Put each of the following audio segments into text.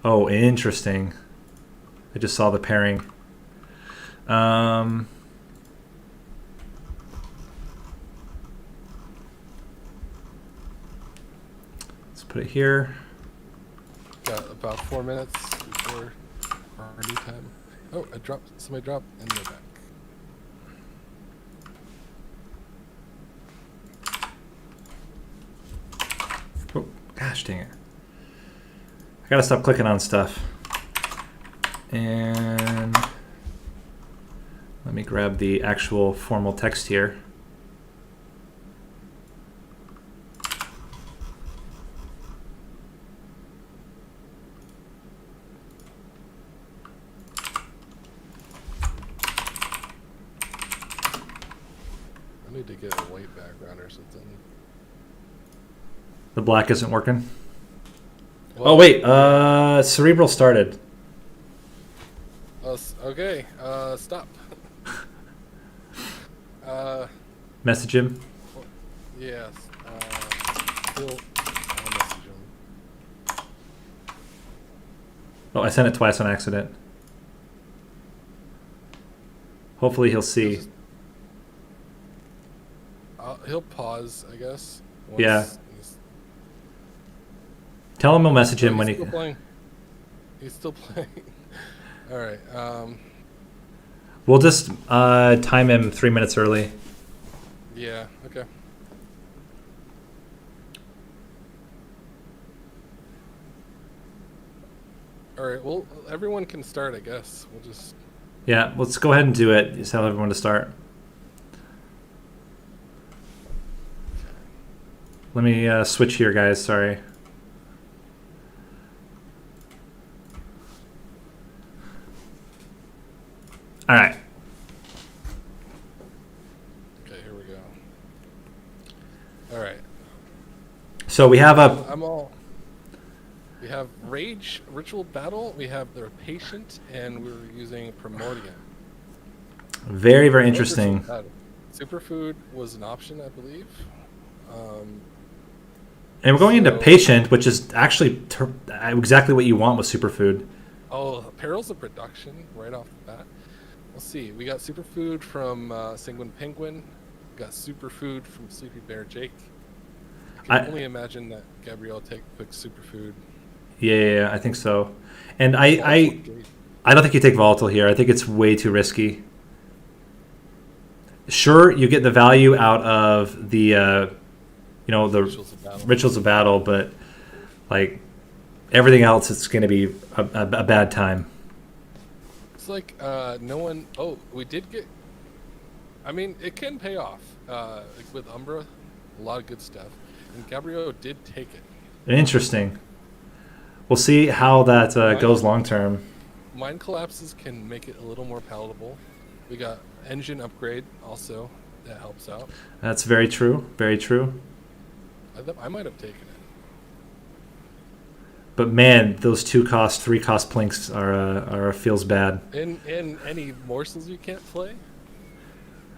Oh, interesting. I just saw the pairing. Let's put it here. Got about 4 minutes before our new time. Oh, I dropped. Somebody dropped, and they're back. Oh, gosh dang it. I gotta stop clicking on stuff. And let me grab the actual formal text here. I need to get a white background or something. The black isn't working. Well, Oh wait, Cerebral started. Okay, stop. Message him. Yes. Still, I'll message him. Oh, I sent it twice on accident. Hopefully he'll see. He'll pause, I guess. Yeah. Tell him we'll message him when he's still playing. He's still playing. All right. We'll just time him 3 minutes early. Yeah. Okay. All right. Well, everyone can start, I guess. We'll just. Yeah, let's go ahead and do it. Just tell everyone to start. Let me switch here, guys. Sorry. All right. Okay, here we go. All right. So we have a. We have Rage, Ritual Battle. We have the Patient, and we're using Primordium. Very, very interesting. Superfood was an option, I believe. And we're going into Patient, which is actually exactly what you want with Superfood. Oh, Perils of Production right off the bat. Let's see. We got Superfood from Sanguine Penguin. We got Superfood from Sleepy Bear Jake. I can only imagine that Gabriel took Superfood. Yeah, I think so. And I don't think you take Volatile here. I think it's way too risky. Sure, you get the value out of the Rituals of Battle, but like everything else, it's going to be a bad time. It's like no one. Oh, we did get. I mean, it can pay off. Like with Umbra, a lot of good stuff, and Gabriel did take it. Interesting. We'll see how that goes long term. Mind Collapses can make it a little more palatable. We got Engine Upgrade also that helps out. That's very true. Very true. I might have taken it. But man, those 2-cost, 3-cost plinks are feels bad. In any morsels you can't play,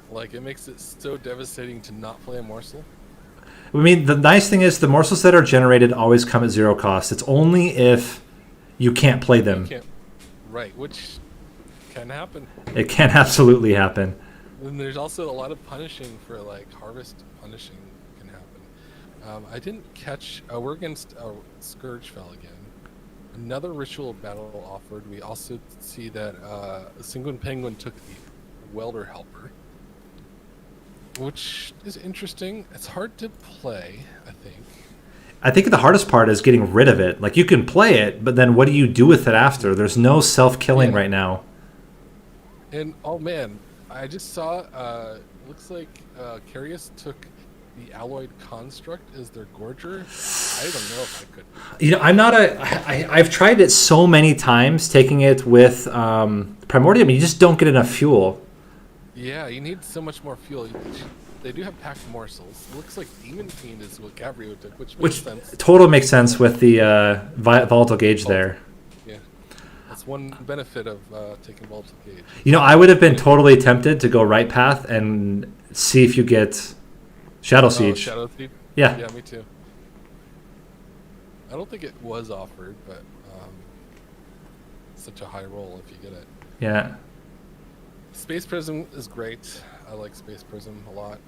like it makes it so devastating to not play a morsel. I mean, the nice thing is the morsels that are generated always come at 0 cost. It's only if you can't play them. Right, which can happen. It can absolutely happen. And there's also a lot of punishing for like harvest punishing can happen. I didn't catch. We're against Scourgefell again. Another Ritual Battle offered. We also see that Sanguine Penguin took the Welder Helper, which is interesting. It's hard to play, I think. I think the hardest part is getting rid of it. Like, you can play it, but then what do you do with it after? There's no self-killing right now. And, oh man, I just saw, looks like Carius took the Alloyed Construct as their Gorger. I don't know if I could. You know, I've tried it so many times, taking it with Primordium, you just don't get enough fuel. Yeah, you need so much more fuel. They do have packed morsels. It looks like Demon Fiend is what Gabriel took, which makes sense. Total makes sense with the volatile gauge there. Yeah, that's one benefit of taking volatile gauge. You know, I would have been totally tempted to go right path and see if you get Shadow Siege. Shadow Siege? Yeah. Yeah, me too. I don't think it was offered, but such a high roll if you get it. Yeah. Space Prism is great. I like Space Prism a lot.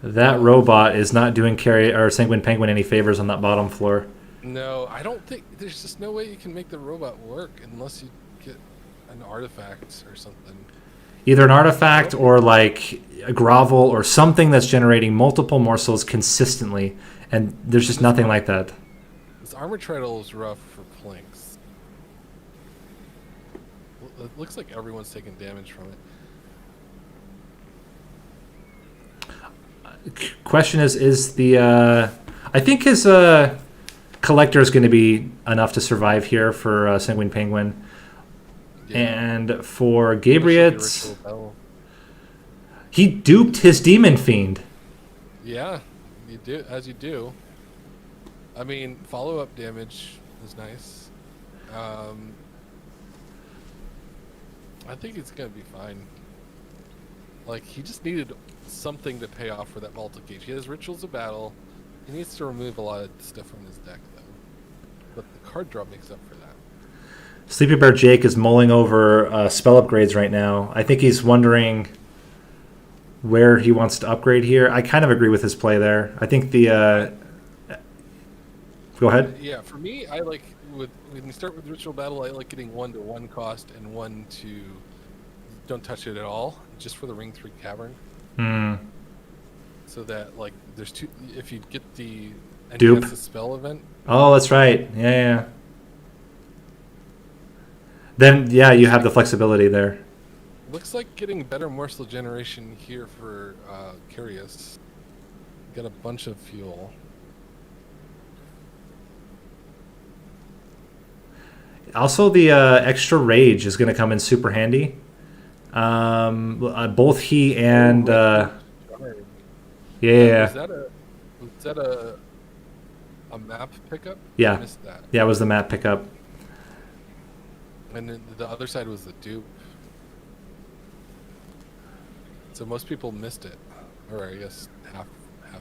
That robot is not doing Sanguine Penguin any favors on that bottom floor. No, I don't think there's just no way you can make the robot work unless you get an artifact or something. Either an artifact or like a grovel or something that's generating multiple morsels consistently, and there's just nothing like that. This armor treadle is rough for Plinks. It looks like everyone's taking damage from it. Question is the I think his collector is going to be enough to survive here for Sanguine Penguin. Yeah. And for Gabriot, he duped his Demon Fiend. Yeah, you do, as you do. I mean, follow-up damage is nice. I think it's going to be fine. Like, he just needed something to pay off for that multi-cage. He has Rituals of Battle. He needs to remove a lot of stuff from his deck, though. But the card draw makes up for that. Sleepy Bear Jake is mulling over spell upgrades right now. I think he's wondering where he wants to upgrade here. I kind of agree with his play there. I think the... Go ahead. Yeah, for me, I like... when you start with Ritual Battle, I like getting 1 to 1 cost and 1 to... don't touch it at all, just for the Ring 3 Cavern. So that, like, there's 2... If you get the... Dupe. The spell event... Oh, that's right. Yeah. Then, yeah, you have the flexibility there. Looks like getting better morsel generation here for Curious. Get a bunch of fuel. Also, the extra rage is going to come in super handy. Both he and... yeah. Was that a map pickup? Yeah. I missed that. Yeah, it was the map pickup. And then the other side was the dupe. So most people missed it. Or I guess half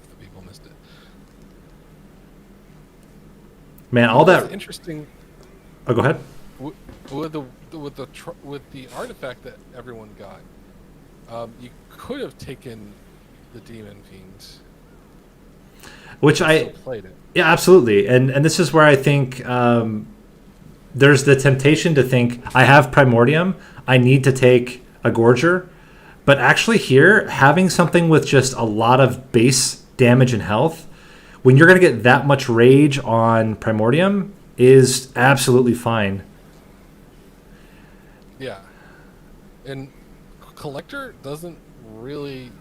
the people missed it. Man, all that... interesting... Oh, go ahead. With the artifact that everyone got, you could have taken the Demon Fiends. Which I... played it. Yeah, absolutely. And this is where I think... there's the temptation to think, I have Primordium, I need to take a Gorger. But actually here, having something with just a lot of base damage and health, when you're going to get that much rage on Primordium, is absolutely fine. Yeah. And Collector doesn't really...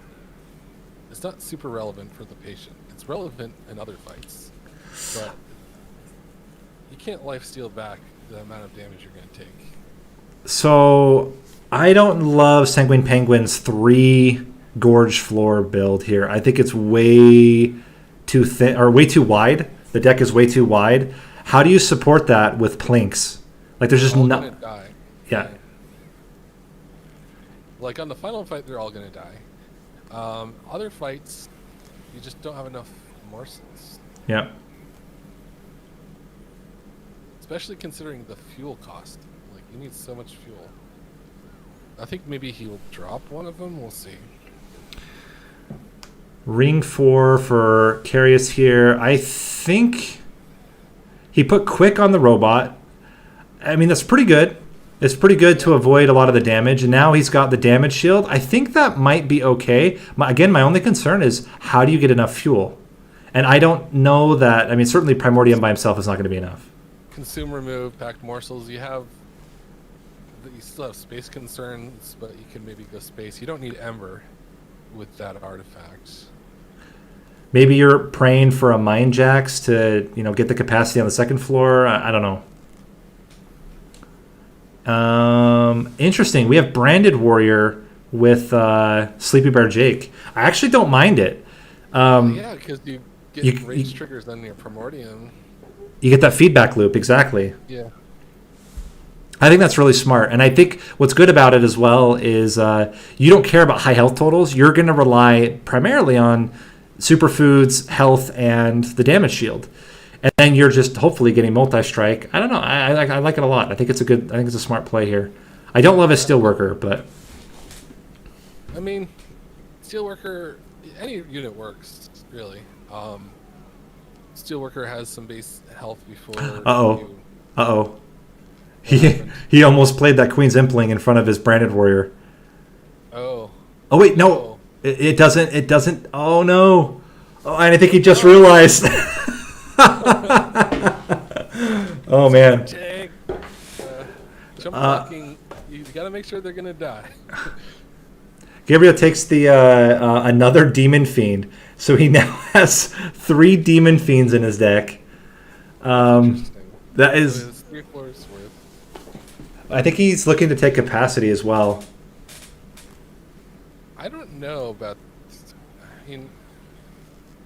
It's not super relevant for the patient. It's relevant in other fights. But you can't lifesteal back the amount of damage you're going to take. So I don't love Sanguine Penguin's 3 Gorge floor build here. I think it's way too thin or way too wide. The deck is way too wide. How do you support that with Plinks? Like there's just not gonna die. Yeah. Like on the final fight, they're all gonna die. Other fights, you just don't have enough morsels. Yeah. Especially considering the fuel cost. Like, you need so much fuel. I think maybe he'll drop one of them. We'll see. Ring 4 for Carius here. I think he put Quick on the robot. I mean, that's pretty good. It's pretty good to avoid a lot of the damage. And now he's got the damage shield. I think that might be okay. My only concern is how do you get enough fuel? And I don't know that. I mean, certainly Primordium by himself is not going to be enough. Consume, remove, packed morsels. You still have space concerns, but you can maybe go space. You don't need Ember with that artifact. Maybe you're praying for a Mind Jax to, get the capacity on the second floor. I don't know. Interesting. We have Branded Warrior with Sleepy Bear Jake. I actually don't mind it. Yeah, because you get rage triggers on your Primordium. You get that feedback loop, exactly. Yeah. I think that's really smart. And I think what's good about it as well is you don't care about high health totals. You're going to rely primarily on superfoods, health, and the damage shield. and then you're just hopefully getting multi-strike. I don't know. I like it a lot. I think it's a smart play here. I don't love his Steelworker, but I mean, Steelworker, any unit works really. Steelworker has some base health before. He almost played that Queen's Impling in front of his Branded Warrior. Oh wait, no, it doesn't. Oh no. Oh, and I think he just realized. Oh man. Jump blocking. You got to make sure they're gonna die. Gabriel takes the another Demon Fiend, so he now has 3 Demon Fiends in his deck. That is. 3 floors worth. I think he's looking to take capacity as well. I don't know about. I mean,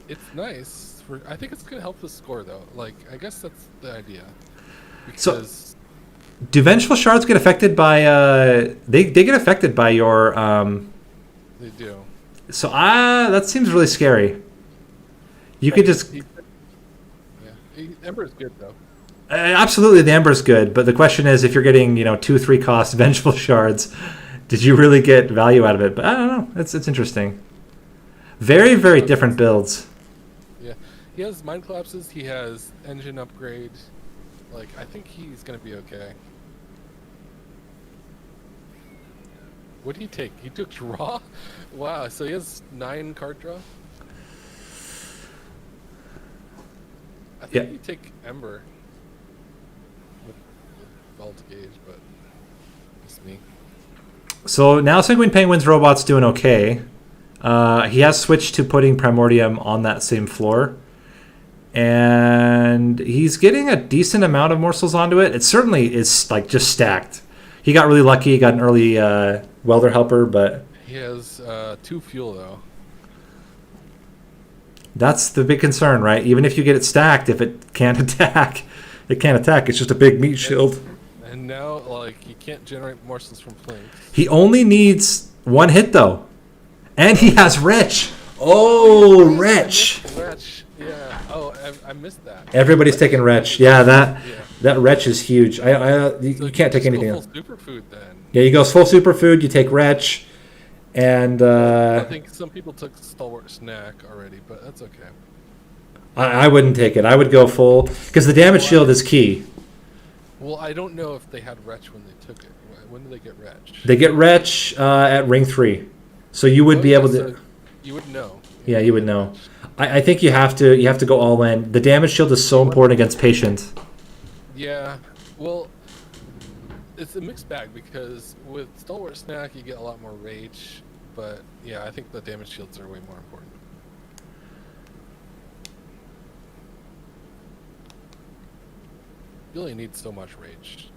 it's nice. I think it's gonna help the score though. Like, I guess that's the idea. Because do Vengeful Shards get affected by? They get affected by your. They do. So that seems really scary. You could just. Ember's good though. Absolutely, the Ember's good, but the question is, if you're getting 2-3 cost Vengeful Shards, did you really get value out of it? But I don't know. It's interesting. Very, very different builds. Yeah, he has Mind Collapses. He has Engine Upgrade. Like, I think he's gonna be okay. What did he take? He took draw? Wow, so he has 9 card draw? I think you take Ember with Vault Gauge, but it's me. So now Sanguine Penguin's robot's doing okay. He has switched to putting Primordium on that same floor. And he's getting a decent amount of morsels onto it. It certainly is like just stacked. He got really lucky. He got an early Welder Helper, but he has 2 fuel though. That's the big concern, right? Even if you get it stacked, if it can't attack, it can't attack. It's just a big meat shield. And now, like, you can't generate morsels from Plinks. He only needs 1 hit though, and he has Wretch. Oh, Wretch! Wretch, yeah. Oh, I missed that. Everybody's taking Wretch. Yeah, that Wretch is huge. You can't take anything else. Full superfood then. Yeah, he goes full superfood. You take Wretch, and I think some people took Stalwart Snack already, but that's okay. I wouldn't take it. I would go full because the damage shield is key. Well, I don't know if they had Wretch when they took it. When did they get Wretch? They get Wretch at ring 3, so you would be able to. So you would know. Yeah, you would know. I think you have to go all in. The damage shield is so important against Patient. Yeah, well, it's a mixed bag because with Stalwart Snack you get a lot more rage, but yeah, I think the damage shields are way more important. You only need so much rage.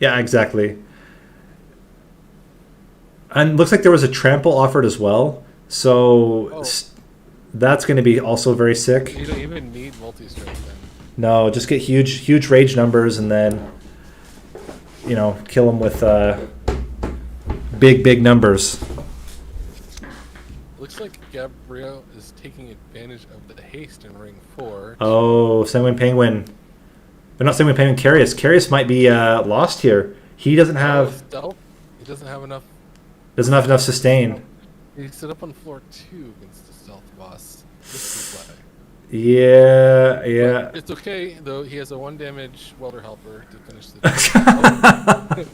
Yeah, exactly. And looks like there was a trample offered as well, so that's going to be also very sick. You don't even need multi-strike then. No, just get huge rage numbers and then, kill them with big numbers. Looks like Gabriel is taking advantage of the haste in ring 4. Oh, Sanguine Penguin. But not Sanguine Penguin, Carius. Carius might be lost here. He doesn't have... Stealth? He doesn't have enough... Doesn't have enough sustain. He set up on floor 2 against the stealth boss. This is play. Yeah. But it's okay, though. He has a 1 damage Welder Helper to finish the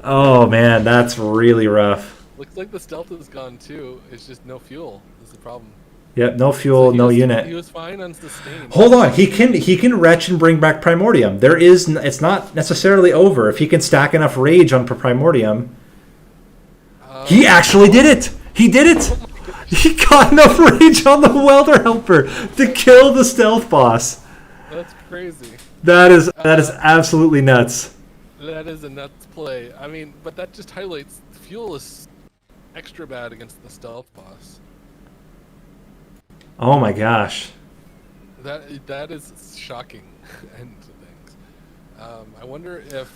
Oh, man, that's really rough. Looks like the stealth is gone, too. It's just no fuel is the problem. Yep, no fuel, no unit. He was fine on sustain. Hold on, he can retch and bring back Primordium. It's not necessarily over if he can stack enough rage on Primordium. He actually did it. He did it. He got enough rage on the Welder Helper to kill the stealth boss. That's crazy. That is absolutely nuts. That is a nuts play. I mean, but that just highlights fuel is extra bad against the stealth boss. Oh my gosh. That is shocking end to things. I wonder if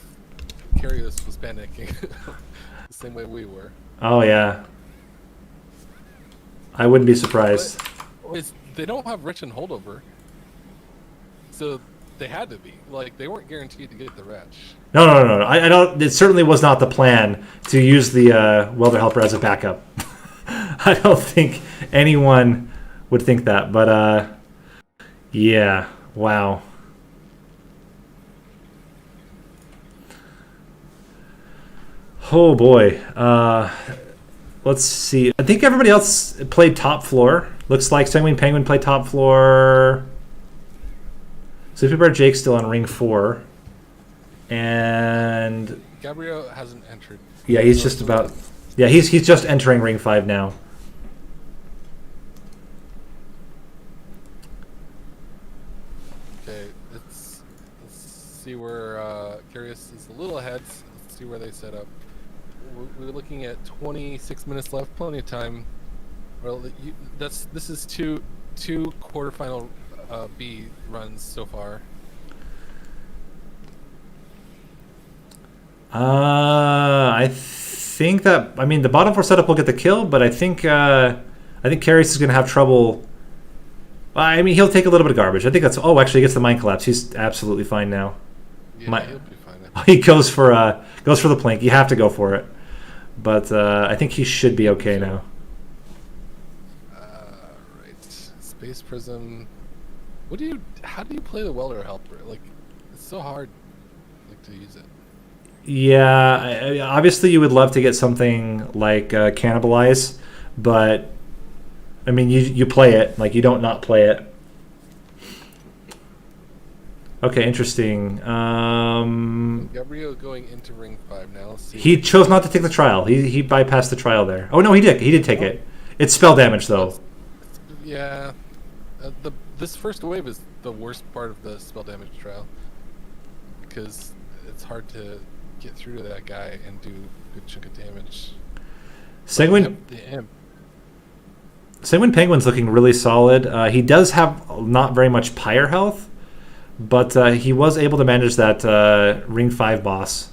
Carius was panicking the same way we were. Oh yeah. I wouldn't be surprised. They don't have Rich and Holdover. So they had to be. Like, they weren't guaranteed to get the wretch. No. I don't. It certainly was not the plan to use the welder helper as a backup. I don't think anyone would think that. But yeah, wow. Oh boy. Let's see. I think everybody else played top floor. Looks like Sanguine Penguin played top floor. Sleepy Bear Jake's still on ring 4. And Gabriel hasn't entered. yeah, he's just about. Yeah, he's just entering ring 5 now. Okay, let's see where Curious is a little ahead. Let's see where they set up. We're looking at 26 minutes left, plenty of time. Well, this is two quarterfinal B runs so far. I think that, I mean, the bottom 4 setup will get the kill, but I think Carius is going to have trouble. I mean, he'll take a little bit of garbage. I think that's. Oh, actually, he gets the mind collapse. He's absolutely fine now. Yeah, he'll be fine. He goes for the plank. You have to go for it, but I think he should be okay now. Right. Space Prism. How do you play the welder helper? Like, it's so hard, like, to use it. Yeah, obviously you would love to get something like Cannibalize, but I mean, you play it, like, you don't not play it. Okay, interesting. Gabriel going into ring 5 now. Let's see. He chose not to take the trial. He bypassed the trial there. Oh no, he did. He did take it. It's spell damage though. Yeah. This first wave is the worst part of the spell damage trial, because it's hard to get through to that guy and do a good chunk of damage. Sanguine Penguin's looking really solid. He does have not very much pyre health, but he was able to manage that ring 5 boss.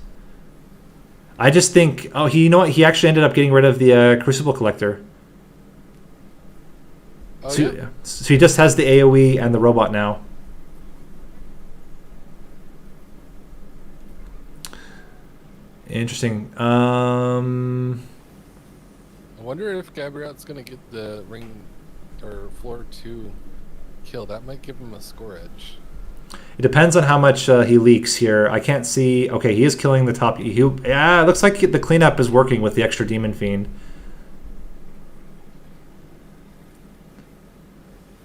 I just think, you know what? He actually ended up getting rid of the Crucible Collector. Oh, So, yeah? so he just has the AoE and the robot now. Interesting. I wonder if Gabriel's going to get the ring or floor 2 kill. That might give him a score edge. It depends on how much he leaks here. I can't see. Okay, he is killing the top. Yeah, it looks like the cleanup is working with the extra Demon Fiend.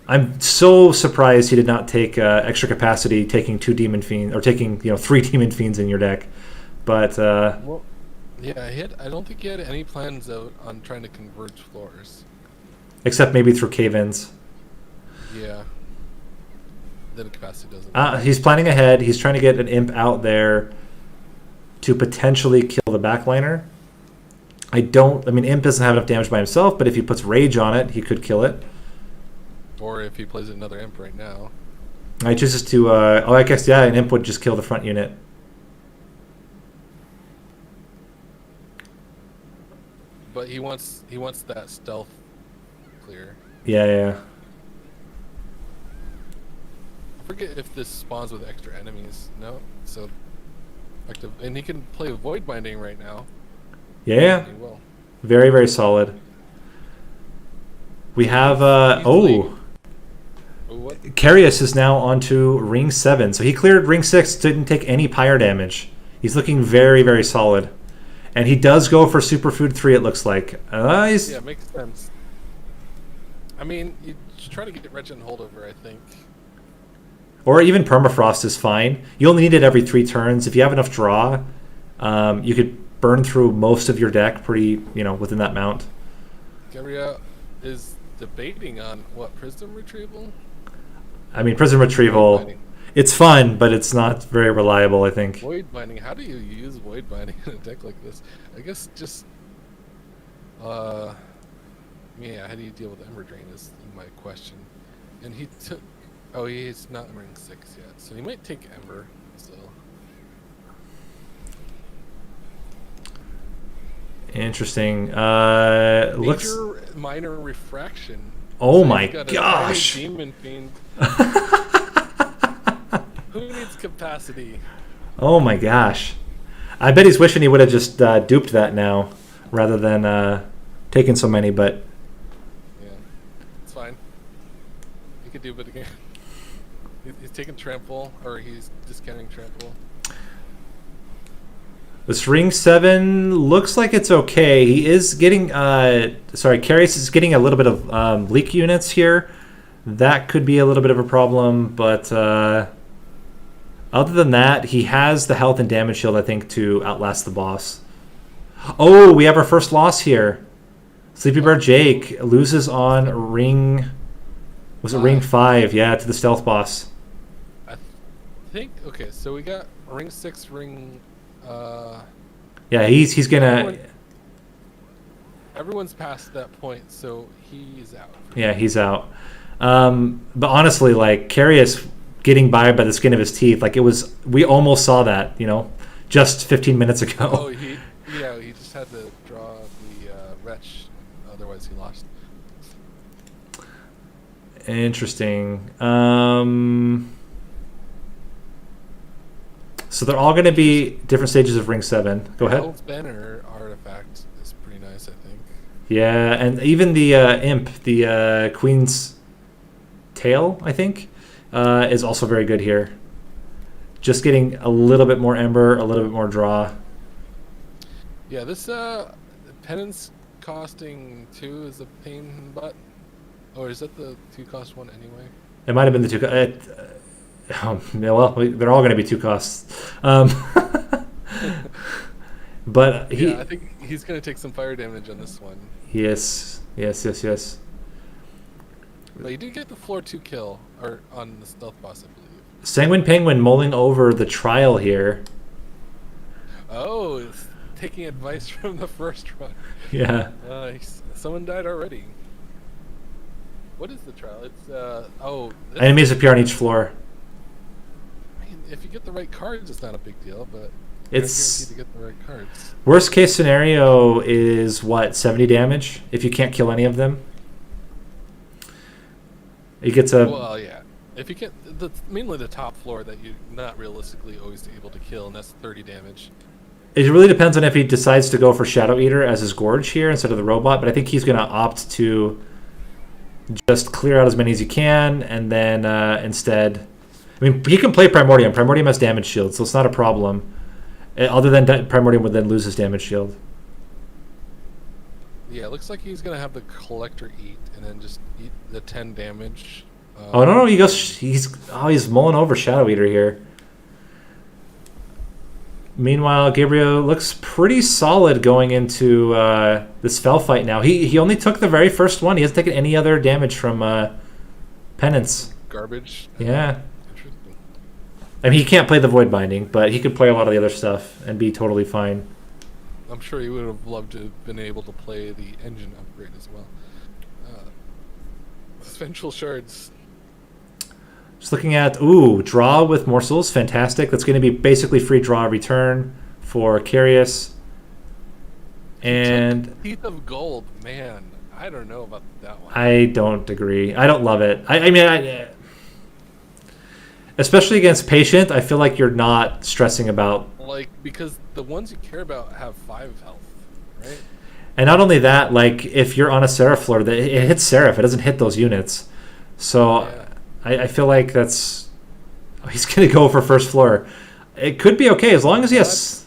I'm so surprised he did not take extra capacity, taking 2 Demon Fiends or taking 3 Demon Fiends in your deck. But Well, yeah, I don't think he had any plans out on trying to converge floors. except maybe through cave-ins. Yeah. Then capacity doesn't. He's planning ahead. He's trying to get an imp out there to potentially kill the backliner. I mean, imp doesn't have enough damage by himself, but if he puts rage on it, he could kill it. Or if he plays another imp right now. I chooses to. I guess an imp would just kill the front unit. But he wants that stealth clear. Yeah. I forget if this spawns with extra enemies. No, so active, and he can play Void Binding right now. Yeah. He will. Very, very solid. We have What? Carius is now onto ring 7. So he cleared ring 6, didn't take any pyre damage. He's looking very, very solid. And he does go for Superfood 3, it looks like. Yeah, makes sense. I mean, you should try to get Regent Holdover, I think. Or even Permafrost is fine. You only need it every 3 turns. If you have enough draw, you could burn through most of your deck pretty, within that mount. Gabriel is debating on Prism Retrieval? I mean, Prism Retrieval, it's fun, but it's not very reliable, I think. Void Binding, how do you use Void Binding in a deck like this? I guess just, how do you deal with Ember Drain is my question. And he took, he's not in ring 6 yet, so he might take Ember, so. Interesting. Major minor refraction. Oh so my got gosh! Demon Fiend. Who needs capacity? Oh my gosh. I bet he's wishing he would have just duped that now rather than taking so many, but... Yeah, it's fine. He could dupe it again. He's taking trample, or he's discounting trample. This ring 7 looks like it's okay. He is getting... Carius is getting a little bit of leak units here. That could be a little bit of a problem, but... other than that, he has the health and damage shield, I think, to outlast the boss. Oh, we have our first loss here. Sleepy Bear Jake loses on ring... Was it ring 5? Yeah, to the stealth boss. I think... Okay, so we got ring 6, ring... Yeah, he's gonna... Everyone's past that point, so he's out. Yeah, he's out. But honestly, like, Carius getting by the skin of his teeth, like, it was... We almost saw that, you know, just 15 minutes ago. Oh, he just had to draw the wretch, otherwise he lost. Interesting. So they're all going to be different stages of ring 7. Go ahead. Hell's Banner artifact is pretty nice, I think. Yeah, and even the imp, the Queen's Tail, I think, is also very good here. Just getting a little bit more ember, a little bit more draw. Yeah, this penance costing 2 is a pain in the butt. Or is that the 2 cost one anyway? It might have been the 2 yeah, well, they're all going to be 2 costs. But I think he's going to take some fire damage on this one. Yes. But you do get the floor 2 kill, or on the stealth boss, I believe. Sanguine Penguin mulling over the trial here. Oh, it's taking advice from the first run. Yeah. Someone died already. What is the trial? It's enemies appear on each floor. I mean, if you get the right cards, it's not a big deal, but It's guaranteed to get the right cards. Worst case scenario is what, 70 damage if you can't kill any of them. He gets a... Well, yeah. If you get mainly the top floor that you're not realistically always able to kill, and that's 30 damage. It really depends on if he decides to go for Shadow Eater as his Gorge here instead of the robot, but I think he's going to opt to just clear out as many as he can, and then instead... I mean, he can play Primordium. Primordium has damage shield, so it's not a problem. Other than Primordium would then lose his damage shield. Yeah, it looks like he's going to have the Collector eat, and then just eat the 10 damage. Oh, no, he goes... He's mulling over Shadow Eater here. Meanwhile, Gabriel looks pretty solid going into this Fell fight now. He only took the very first one. He hasn't taken any other damage from Penance. Garbage. Yeah. Interesting. I mean, he can't play the Void Binding, but he could play a lot of the other stuff and be totally fine. I'm sure he would have loved to have been able to play the engine upgrade as well. Vengeful Shards. Just looking at, draw with morsels, fantastic. That's going to be basically free draw return for Carius. And Teeth of Gold, man, I don't know about that one. I don't agree. I don't love it. I mean, especially against Patient, I feel like you're not stressing about... Like, because the ones you care about have 5 health, right? And not only that, like, if you're on a Seraph floor, it hits Seraph. It doesn't hit those units. So... Yeah. I feel like that's... He's going to go for first floor. It could be okay as long as he has...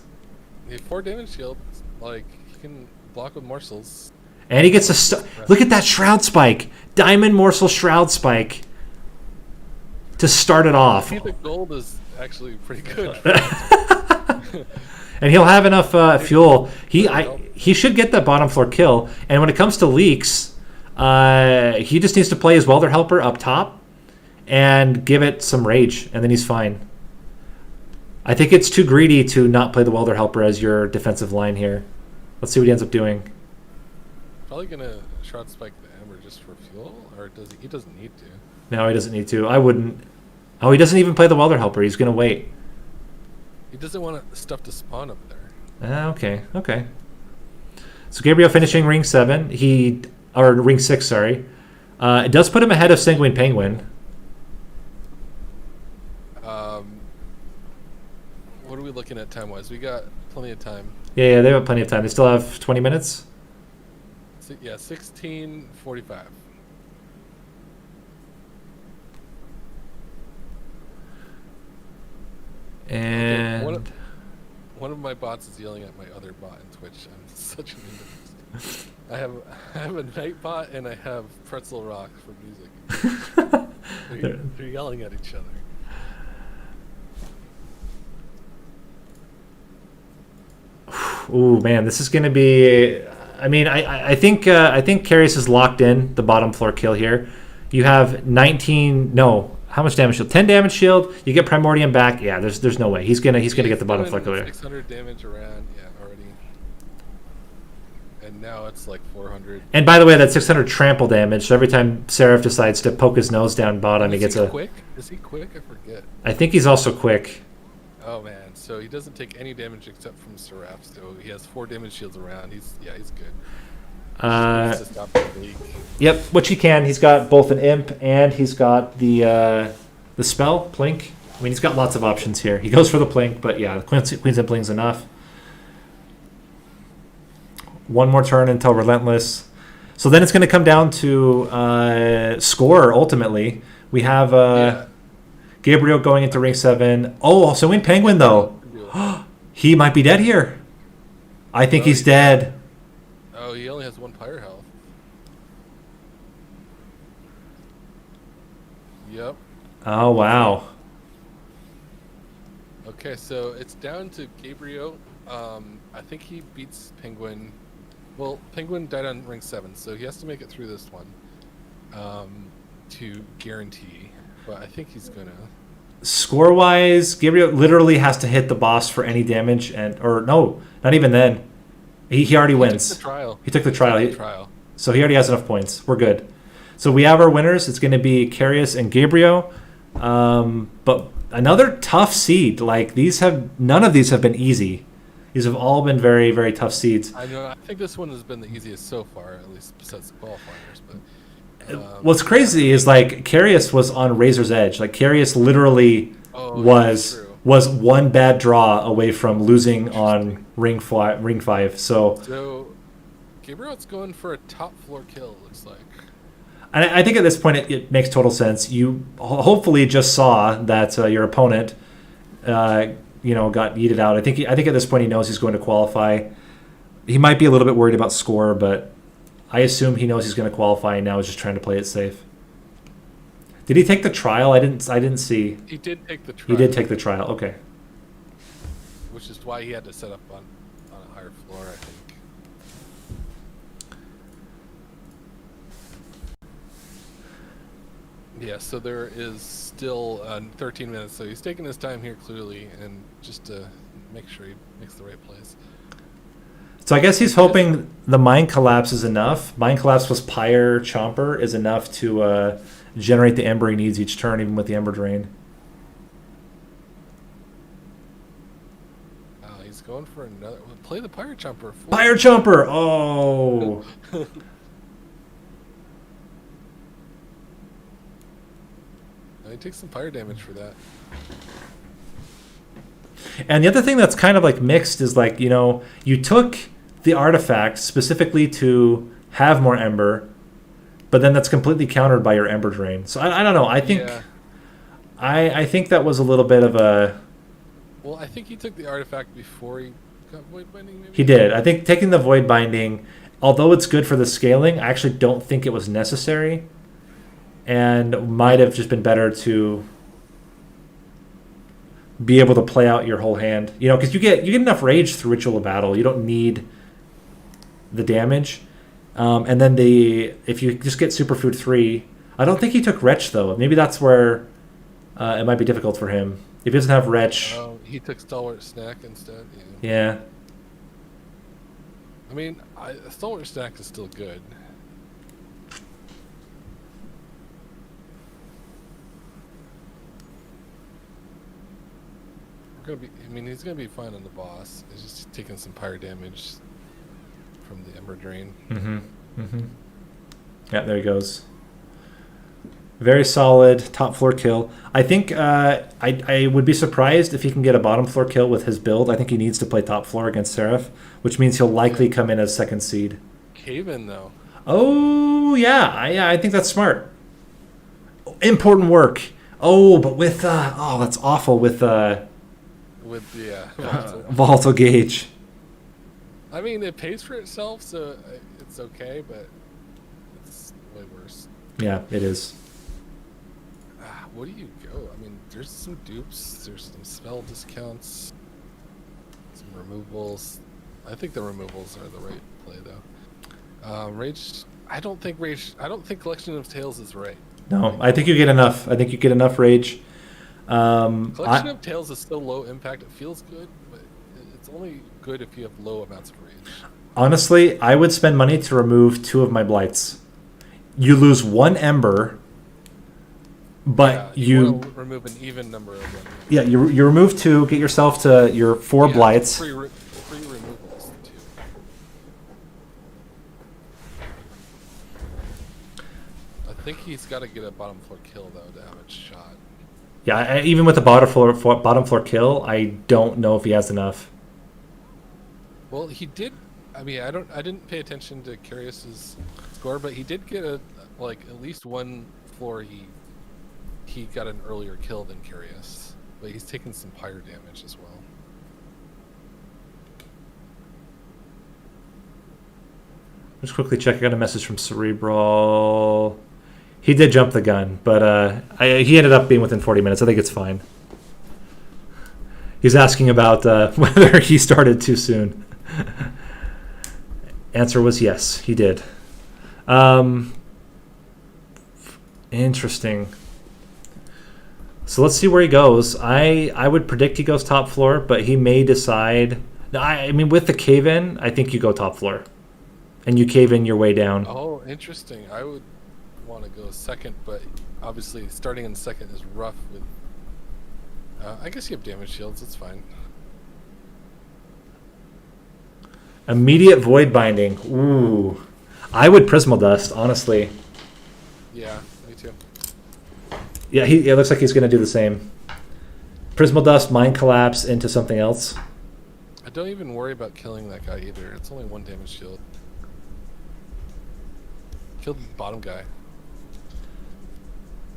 4 damage shield. Like, he can block with morsels. And he gets a... Look at that Shroud Spike. Diamond Morsel Shroud Spike. To start it off. I think the gold is actually pretty good. And he'll have enough fuel. He should get that bottom floor kill. And when it comes to leaks, he just needs to play his Welder Helper up top and give it some rage, and then he's fine. I think it's too greedy to not play the Welder Helper as your defensive line here. Let's see what he ends up doing. Probably gonna Shroud Spike the Ember just for fuel, or does he doesn't need to. No, he doesn't need to. I wouldn't. Oh, he doesn't even play the Welder Helper. He's gonna wait. He doesn't want stuff to spawn up there. Okay. So Gabriel finishing ring 7. Or ring 6, sorry. It does put him ahead of Sanguine Penguin. we looking at time-wise? We got plenty of time. Yeah, they have plenty of time. They still have 20 minutes. Yeah, 16:45. And Okay, one of my bots is yelling at my other bot in Twitch. I'm such an idiot. I have a night bot and I have Pretzel Rock for music. They're yelling at each other. ooh, man, this is going to be. I mean, I think Carius is locked in the bottom floor kill here. You have 19. No, how much damage shield? 10 damage shield. You get Primordium back. Yeah, there's no way he's gonna get the bottom floor kill here. 600 damage around. Yeah, already. And now it's like 400. And by the way, that's 600 trample damage. So every time Seraph decides to poke his nose down bottom, he gets a. Quick? Is he quick? I forget. I think he's also quick. Oh man, so he doesn't take any damage except from Seraph. So he has 4 damage shields around. He's good. To stop the leak. Yep, which he can. He's got both an imp and he's got the spell plink. I mean, he's got lots of options here. He goes for the plink, but yeah, the Queen's Imp Blink's enough. One more turn until Relentless. So then it's going to come down to score, ultimately. We have Gabriel going into Ring 7. Oh, so in Penguin, though. He might be dead here. I think he's dead. Oh, he only has 1 pyre health. Yep. Oh, wow. Okay, so it's down to Gabriel. I think he beats Penguin. Well, Penguin died on Ring 7, so he has to make it through this one to guarantee. But I think he's gonna. Score-wise, Gabriel literally has to hit the boss for any damage, or no, not even then. He already wins. Took the trial. He took the trial. So he already has enough points. We're good. So we have our winners. It's going to be Carius and Gabriel. But another tough seed. Like none of these have been easy. These have all been very, very tough seeds. I know. I think this one has been the easiest so far, at least besides the qualifiers. But what's crazy is like Carius was on razor's edge. Like Carius literally was one bad draw away from losing on ring 5. So Gabriel's going for a top floor kill, it looks like. And I think at this point it makes total sense. You hopefully just saw that your opponent, got yeeted out. I think at this point he knows he's going to qualify. He might be a little bit worried about score, but I assume he knows he's going to qualify and now is just trying to play it safe. Did he take the trial? I didn't see. He did take the trial. He did take the trial. Okay. Which is why he had to set up on a higher floor, I think. Yeah, so there is still 13 minutes, so he's taking his time here clearly, and just to make sure he makes the right plays. So I guess he's hoping the Mind Collapse is enough. Mind Collapse plus Pyre Chomper is enough to generate the Ember he needs each turn, even with the Ember Drain. He's going for another. Play the Pyre Chomper. Pyre Chomper! Oh! He takes some fire damage for that. And the other thing that's kind of like mixed is like, you took the artifact specifically to have more Ember, but then that's completely countered by your Ember Drain. So I don't know. I think I think that was a little bit of a... Well, I think he took the artifact before he got Void Binding, maybe? He did. I think taking the Void Binding, although it's good for the scaling, I actually don't think it was necessary. And might have just been better to be able to play out your whole hand. Because you get enough rage through Ritual of Battle. You don't need the damage. And then if you just get Superfood 3, I don't think he took Wretch, though. Maybe that's where it might be difficult for him. If he doesn't have Wretch... he took Stalwart Snack instead. Yeah. I mean, Stalwart Snack is still good. He's gonna be fine on the boss. He's just taking some pyre damage from the Ember Drain. Yeah, there he goes. Very solid top floor kill. I think I would be surprised if he can get a bottom floor kill with his build. I think he needs to play top floor against Seraph, which means he'll likely come in as second seed. Cave-in, though. Oh, yeah. I think that's smart. Important work. Oh, but with... that's awful with the volatile gauge. I mean, it pays for itself, so it's okay, but it's way worse. Yeah, it is. What do you go? I mean, there's some dupes, there's some spell discounts, some removals. I think the removals are the right play, though. Rage. I don't think Collection of Tales is right. No, I think you get enough. I think you get enough rage. Collection of Tales is still low impact. It feels good, but it's only good if you have low amounts of rage. Honestly, I would spend money to remove 2 of my blights. You lose 1 ember, but you want to remove an even number of them. Yeah, you remove 2, get yourself to your 4 blights. Free removals too. I think he's got to get a bottom floor kill though to have a shot. Yeah, even with the bottom floor kill, I don't know if he has enough. Well, he did. I mean, I didn't pay attention to Curious's score, but he did get at least one floor. He got an earlier kill than Curious, but he's taken some pyre damage as well. Just quickly check. I got a message from Cerebral. He did jump the gun, but he ended up being within 40 minutes. I think it's fine. He's asking about whether he started too soon. Answer was yes, he did. Interesting. So let's see where he goes. I would predict he goes top floor, but he may decide. I mean, with the cave-in, I think you go top floor. And you cave in your way down. Oh, interesting. I would want to go second, but obviously starting in second is rough. With I guess you have damage shields. It's fine. Immediate void binding. Ooh, I would Prismal Dust, honestly. Yeah, me too. Yeah, it looks like he's going to do the same. Prismal Dust, Mind Collapse into something else. I don't even worry about killing that guy either. It's only 1 damage shield. Kill the bottom guy.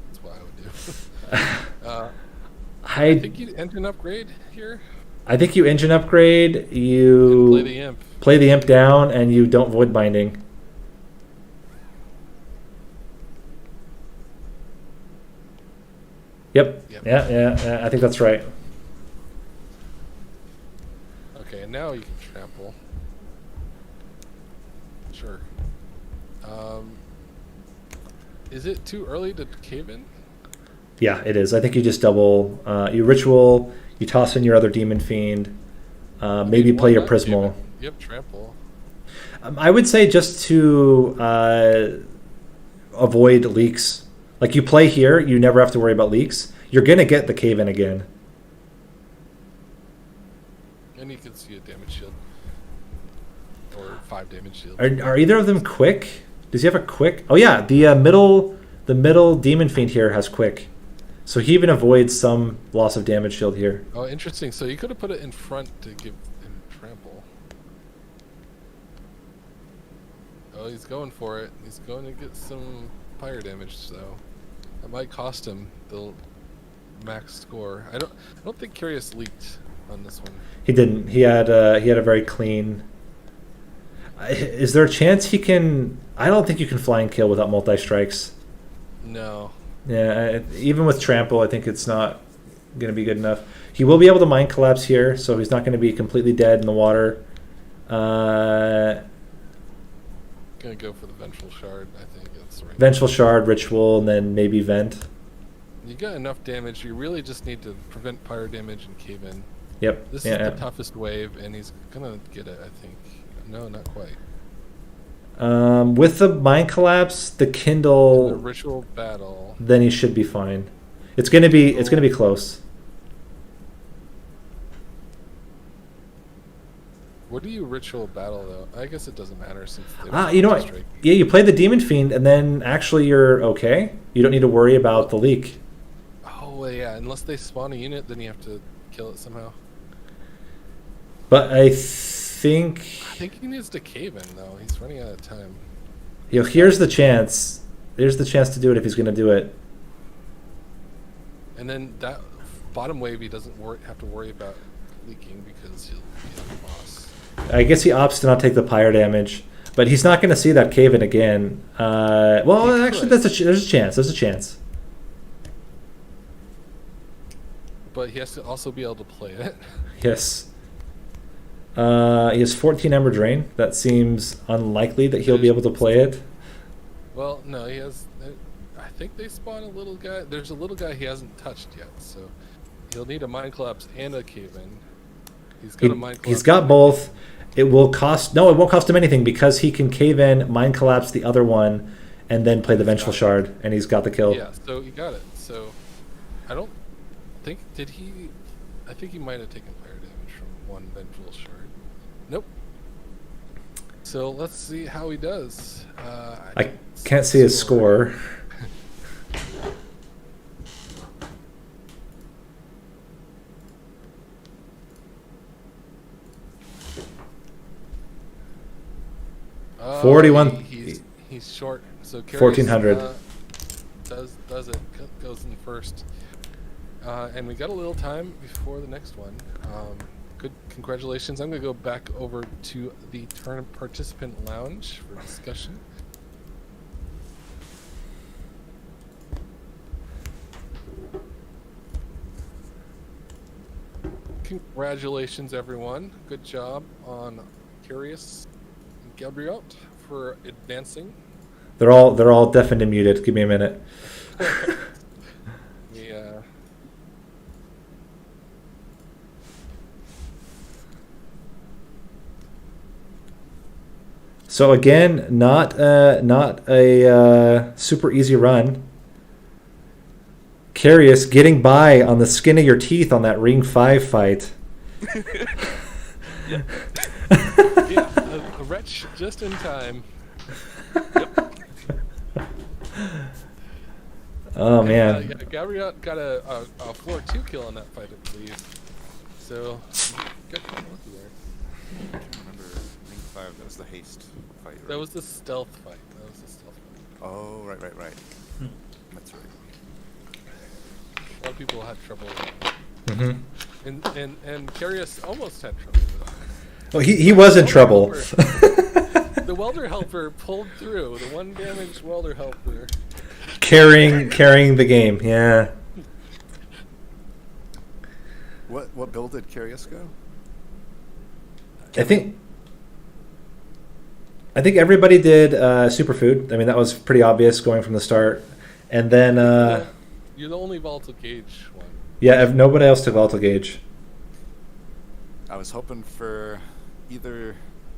That's what I would do. I think you engine upgrade here. I think you engine upgrade. You play the imp. Play the imp down, and you don't void binding. Yep. Yeah. I think that's right. Okay, and now you can trample. Sure. Is it too early to cave in? Yeah, it is. I think you just double. You ritual. You toss in your other demon fiend. Maybe play your Prismal. You have trample. I would say just to avoid leaks. Like you play here, you never have to worry about leaks. You're gonna get the cave in again. And you can see a damage shield. Or 5 damage shield. Are either of them quick? Does he have a quick? Oh yeah, the middle demon fiend here has quick. So he even avoids some loss of damage shield here. Oh, interesting. So you could have put it in front to give him trample. Oh, he's going for it. He's going to get some pyre damage, so that might cost him the max score. I don't think Curious leaked on this one. He didn't. He had a very clean. Is there a chance he can? I don't think you can flying kill without multi strikes. No. Yeah, even with trample, I think it's not going to be good enough. He will be able to mind collapse here, so he's not going to be completely dead in the water. Gonna go for the Vengeful Shard, I think that's right. Vengeful Shard, Ritual, and then maybe Vent. You got enough damage. You really just need to prevent pyre damage and cave in. Yep. This is the toughest wave, and he's gonna get it, I think. No, not quite. With the mind collapse, the Kindle, the ritual battle, then he should be fine. It's gonna be close. What do you ritual battle though? I guess it doesn't matter since they You know what? Yeah, you play the Demon Fiend, and then actually you're okay. You don't need to worry about the leak. Oh well, yeah, unless they spawn a unit, then you have to kill it somehow. But I think he needs to cave in though. He's running out of time. here's the chance. There's the chance to do it if he's going to do it. And then that bottom wave, he doesn't have to worry about leaking because he'll be on the boss. I guess he opts to not take the pyre damage, but he's not going to see that cave in again. Well, actually, there's a chance. There's a chance. But he has to also be able to play it. Yes. He has 14 Ember Drain. That seems unlikely that he'll be able to play it. Well, no, he has. I think they spawn a little guy. There's a little guy he hasn't touched yet, so he'll need a Mind Collapse and a cave in. He's got a Mind Collapse. He's got both. It won't cost him anything because he can cave in, Mind Collapse the other one, and then play the Vengeful Shard, and he's got the kill. Yeah, so he got it. So I don't think I think he might have taken fire damage from one Vengeful Shard. Nope. So let's see how he does. I can't see his score. Oh, 41. He's short. So 1400. Does it goes in first, and we got a little time before the next one. Good, congratulations. I'm gonna go back over to the tournament participant lounge for discussion. Congratulations, everyone. Good job on Curious and Gabriot for advancing. They're all deafened and muted. Give me a minute. Yeah. So again, not a super easy run. Curious getting by on the skin of your teeth on that Ring 5 fight. Yeah. A wretch just in time. Yep. Oh man. Yeah, Gabriot got a 4-2 kill on that fight, I believe. So, got kind of lucky there. I can't remember Ring 5. That was the haste fight, right? That was the stealth fight. Oh, right. That's right. A lot of people had trouble with that. Mm-hmm. And Curious almost had trouble with that. Well, he was in trouble. The welder helper pulled through. The 1 damage welder helper. carrying the game. Yeah. What build did Curious go? I think everybody did Superfood. I mean, that was pretty obvious going from the start. And then you're the only volatile gauge one. Yeah, nobody else took volatile gauge. I was hoping for either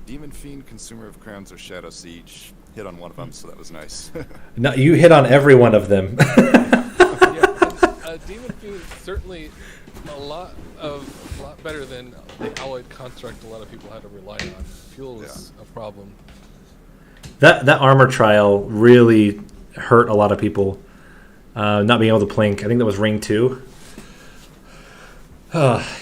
Demon Fiend, Consumer of Crowns, or Shadow Siege. Hit on one of them, so that was nice. No, you hit on every one of them. Yeah, Demon Fiend certainly a lot better than the alloyed construct a lot of people had to rely on. Fuel was a problem. That armor trial really hurt a lot of people. Not being able to plink. I think that was Ring 2.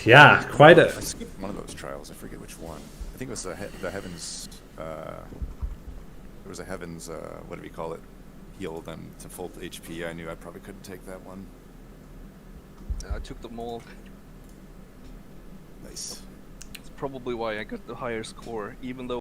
Yeah, quite a. I skipped one of those trials. I forget which one. I think it was the Heavens. There was a Heavens. What do we call it? Heal them to full HP. I knew I probably couldn't take that one. I took them all. Nice. That's probably why I got the higher score, even though